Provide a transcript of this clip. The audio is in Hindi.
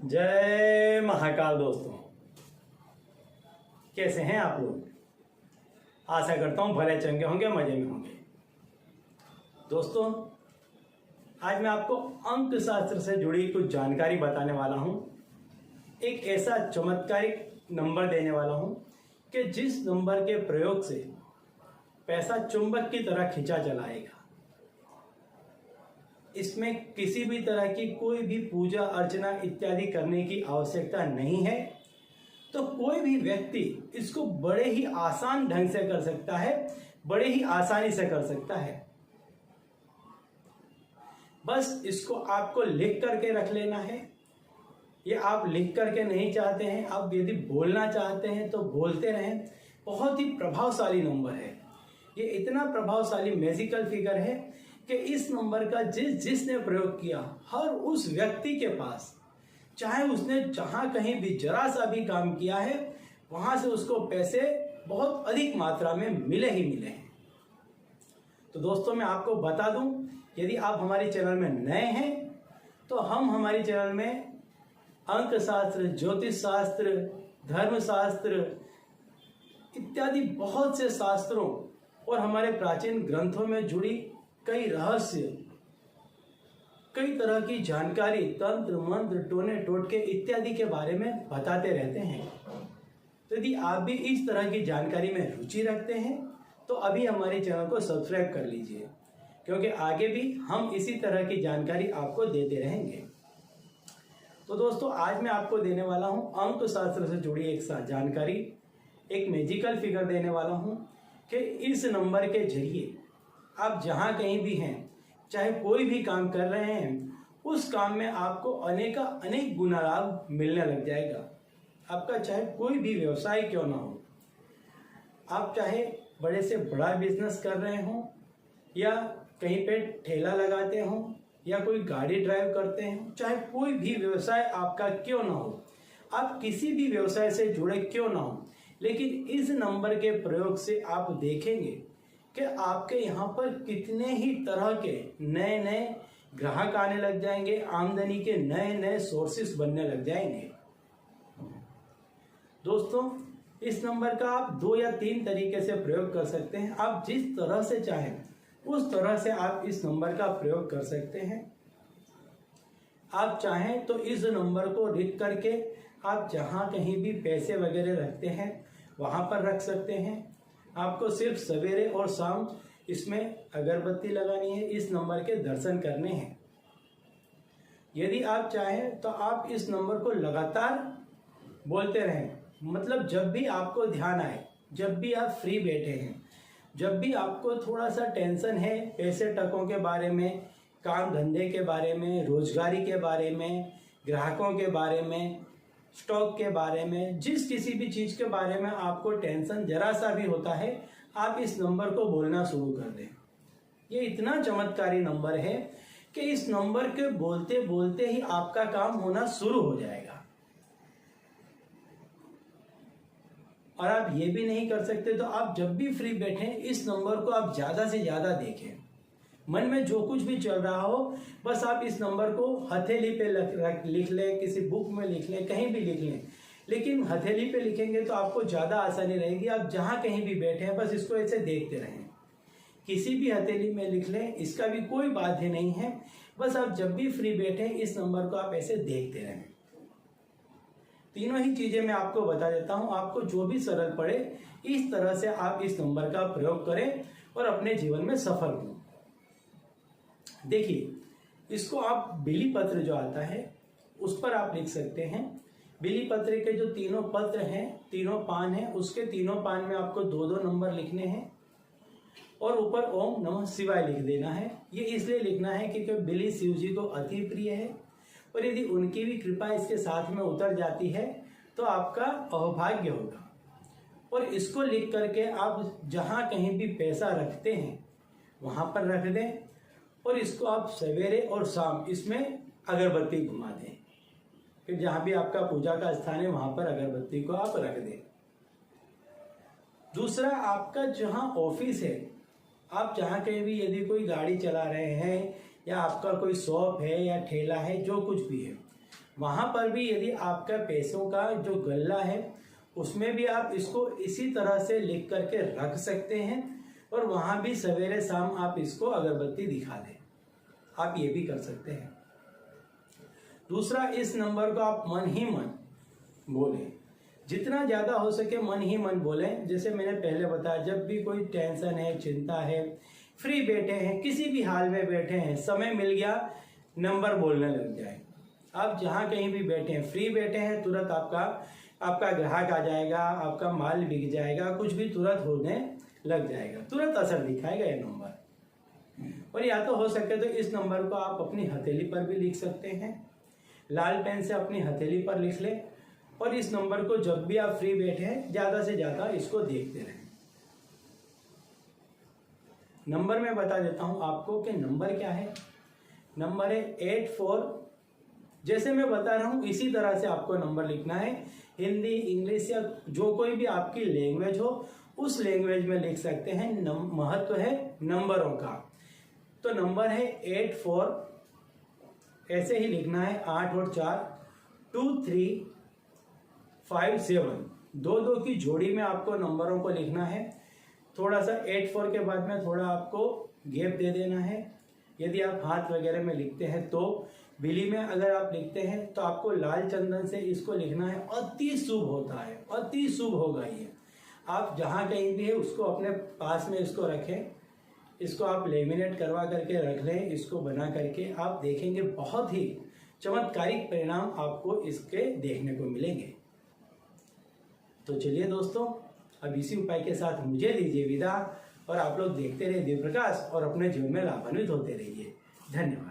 जय महाकाल दोस्तों, कैसे हैं आप लोग। आशा करता हूं भले चंगे होंगे, मजे में होंगे। दोस्तों, आज मैं आपको अंक शास्त्र से जुड़ी कुछ जानकारी बताने वाला हूं। एक ऐसा चमत्कारिक नंबर देने वाला हूं कि जिस नंबर के प्रयोग से पैसा चुंबक की तरह खींचा चला आएगा। इसमें किसी भी तरह की कोई भी पूजा अर्चना इत्यादि करने की आवश्यकता नहीं है। तो कोई भी व्यक्ति इसको बड़े ही आसान ढंग से कर सकता है, बड़े ही आसानी से कर सकता है। बस इसको आपको लिख करके रख लेना है। ये आप लिख करके नहीं चाहते हैं, आप यदि बोलना चाहते हैं तो बोलते रहें। बहुत ही प्रभावशाली नंबर है। ये इतना प्रभावशाली मैजिकल फिगर है कि इस नंबर का जिसने प्रयोग किया, हर उस व्यक्ति के पास, चाहे उसने जहां कहीं भी जरा सा भी काम किया है, वहां से उसको पैसे बहुत अधिक मात्रा में मिले ही मिले हैं। तो दोस्तों, मैं आपको बता दूं, यदि आप हमारे चैनल में नए हैं तो हम हमारे चैनल में अंक शास्त्र, ज्योतिष शास्त्र, धर्म शास्त्र इत्यादि बहुत से शास्त्रों और हमारे प्राचीन ग्रंथों में जुड़ी कई रहस्य, कई तरह की जानकारी, तंत्र मंत्र, टोने टोटके इत्यादि के बारे में बताते रहते हैं। तो यदि आप भी इस तरह की जानकारी में रुचि रखते हैं तो अभी हमारे चैनल को सब्सक्राइब कर लीजिए, क्योंकि आगे भी हम इसी तरह की जानकारी आपको देते रहेंगे। तो दोस्तों, आज मैं आपको देने वाला हूं अंक शास्त्र से जुड़ी एक जानकारी, एक मैजिकल फिगर देने वाला हूं कि इस नंबर के जरिए आप जहां कहीं भी हैं, चाहे कोई भी काम कर रहे हैं, उस काम में आपको अनेक गुना लाभ मिलने लग जाएगा। आपका चाहे कोई भी व्यवसाय क्यों ना हो, आप चाहे बड़े से बड़ा बिजनेस कर रहे हो, या कहीं पे ठेला लगाते हो, या कोई गाड़ी ड्राइव करते हैं, चाहे कोई भी व्यवसाय आपका क्यों ना हो, आप किसी भी व्यवसाय से जुड़े क्यों ना हो, लेकिन इस नंबर के प्रयोग से आप देखेंगे कि आपके यहाँ पर कितने ही तरह के नए नए ग्राहक आने लग जाएंगे, आमदनी के नए नए सोर्सेस बनने लग जाएंगे। दोस्तों, इस नंबर का आप 2 या 3 तरीके से प्रयोग कर सकते हैं। आप जिस तरह से चाहें उस तरह से आप इस नंबर का प्रयोग कर सकते हैं। आप चाहें तो इस नंबर को लिख करके आप जहां कहीं भी पैसे वगैरह रखते हैं वहां पर रख सकते हैं। आपको सिर्फ सवेरे और शाम इसमें अगरबत्ती लगानी है, इस नंबर के दर्शन करने हैं। यदि आप चाहें तो आप इस नंबर को लगातार बोलते रहें, मतलब जब भी आपको ध्यान आए, जब भी आप फ्री बैठे हैं, जब भी आपको थोड़ा सा टेंशन है पैसे टकों के बारे में, काम धंधे के बारे में, रोजगारी के बारे में, ग्राहकों के बारे में, स्टॉक के बारे में, जिस किसी भी चीज के बारे में आपको टेंशन जरा सा भी होता है, आप इस नंबर को बोलना शुरू कर दें। ये इतना चमत्कारी नंबर है कि इस नंबर के बोलते बोलते ही आपका काम होना शुरू हो जाएगा। और आप ये भी नहीं कर सकते तो आप जब भी फ्री बैठे इस नंबर को आप ज्यादा से ज्यादा देखें। मन में जो कुछ भी चल रहा हो, बस आप इस नंबर को हथेली पे लिख लें, किसी बुक में लिख लें, कहीं भी लिख लें। लेकिन हथेली पे लिखेंगे तो आपको ज्यादा आसानी रहेगी। आप जहां कहीं भी बैठे हैं बस इसको ऐसे देखते रहें। किसी भी हथेली में लिख लें, इसका भी कोई बाध्य नहीं है। बस आप जब भी फ्री बैठे इस नंबर को आप ऐसे देखते रहें। तीनों ही चीजें मैं आपको बता देता हूं, आपको जो भी सरल पड़े इस तरह से आप इस नंबर का प्रयोग करें और अपने जीवन में सफल हों। देखिए, इसको आप बिली पत्र जो आता है उस पर आप लिख सकते हैं। बिली पत्र के जो तीनों पत्र हैं, तीनों पान हैं, उसके तीनों पान में आपको 2-2 नंबर लिखने हैं और ऊपर ओम नमः शिवाय लिख देना है। ये इसलिए लिखना है क्योंकि बिली शिव जी को अति प्रिय है, और यदि उनकी भी कृपा इसके साथ में उतर जाती है तो आपका अभाग्य होगा। और इसको लिख करके आप जहां कहीं भी पैसा रखते हैं वहां पर रख दें, और इसको आप सवेरे और शाम इसमें अगरबत्ती घुमा दें। फिर जहां भी आपका पूजा का स्थान है वहां पर अगरबत्ती को आप रख दें। दूसरा, आपका जहां ऑफिस है, आप जहां कहीं भी यदि कोई गाड़ी चला रहे हैं या आपका कोई शॉप है या ठेला है, जो कुछ भी है, वहाँ पर भी यदि आपका पैसों का जो गल्ला है उसमें भी आप इसको इसी तरह से लिख करके रख सकते हैं और वहाँ भी सवेरे शाम आप इसको अगरबत्ती दिखा दें, आप ये भी कर सकते हैं। दूसरा, इस नंबर को आप मन ही मन बोलें, जितना ज़्यादा हो सके मन ही मन बोलें। जैसे मैंने पहले बताया, जब भी कोई टेंशन है, चिंता है, फ्री बैठे हैं, किसी भी हाल में बैठे हैं, समय मिल गया, नंबर बोलने लग जाए। आप जहाँ कहीं भी बैठे हैं, फ्री बैठे हैं, तुरंत आपका ग्राहक आ जाएगा, आपका माल बिक जाएगा, कुछ भी तुरंत होने लग जाएगा, तुरंत असर दिखाएगा ये नंबर। और या तो हो सके तो इस नंबर को आप अपनी हथेली पर भी लिख सकते हैं, लाल पेन से अपनी हथेली पर लिख लें और इस नंबर को जब भी आप फ्री बैठे हैं ज़्यादा से ज़्यादा इसको देखते रहें। नंबर मैं बता देता हूं आपको कि नंबर क्या है। नंबर है 84। जैसे मैं बता रहा हूं इसी तरह से आपको नंबर लिखना है। हिंदी, इंग्लिश या जो कोई भी आपकी लैंग्वेज हो उस लैंग्वेज में लिख सकते हैं। महत्व है नंबरों का। तो नंबर है 84, ऐसे ही लिखना है 8 और 4 2 3 5 7, 2 की जोड़ी में आपको नंबरों को लिखना है। थोड़ा सा 84 के बाद में थोड़ा आपको गैप दे देना है। यदि आप हाथ वगैरह में लिखते हैं तो, बिली में अगर आप लिखते हैं तो आपको लाल चंदन से इसको लिखना है। अति शुभ होता है, अति शुभ होगा ये। आप जहाँ कहीं भी है उसको अपने पास में इसको रखें, इसको आप लेमिनेट करवा करके रख लें। इसको बना करके आप देखेंगे बहुत ही चमत्कारिक परिणाम आपको इसके देखने को मिलेंगे। तो चलिए दोस्तों, अब इसी उपाय के साथ मुझे दीजिए विदा और आप लोग देखते रहिए दिव्य प्रकाश और अपने जीवन में लाभान्वित होते रहिए। धन्यवाद।